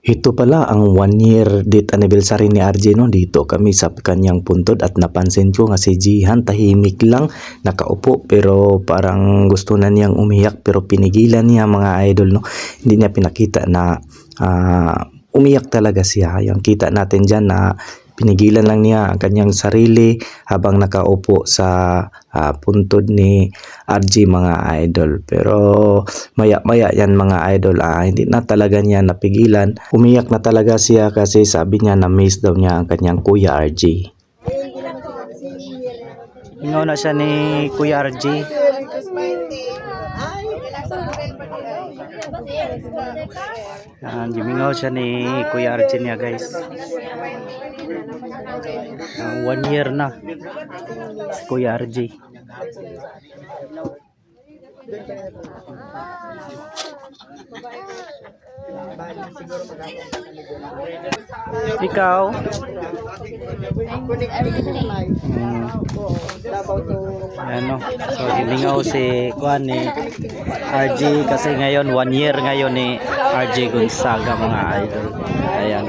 Ito pala ang 1 year date anniversary ni RJ no. Dito kami sa kanyang puntod at napansin ko nga si Jihan tahimik lang nakaupo pero parang gusto na niyang umiyak pero pinigilan niya mga idol no. Hindi niya pinakita na umiyak talaga siya. Yung kita natin dyan na pinigilan lang niya ang kanyang sarili habang nakaupo sa puntod ni RJ mga idol. Pero maya-maya yan mga idol, hindi na talaga niya napigilan. Umiyak na talaga siya kasi sabi niya na miss daw niya ang kanyang kuya RJ. Ingaw na siya ni Kuya RJ. Gimingaw siya ni Kuya RJ niya guys. 1 year na si Kuya RJ. Ikaw? Ano? So gimingaw si Kuan ni RJ kasi ngayon 1 year ngayon ni RJ Gonzaga mga idol. Ayan.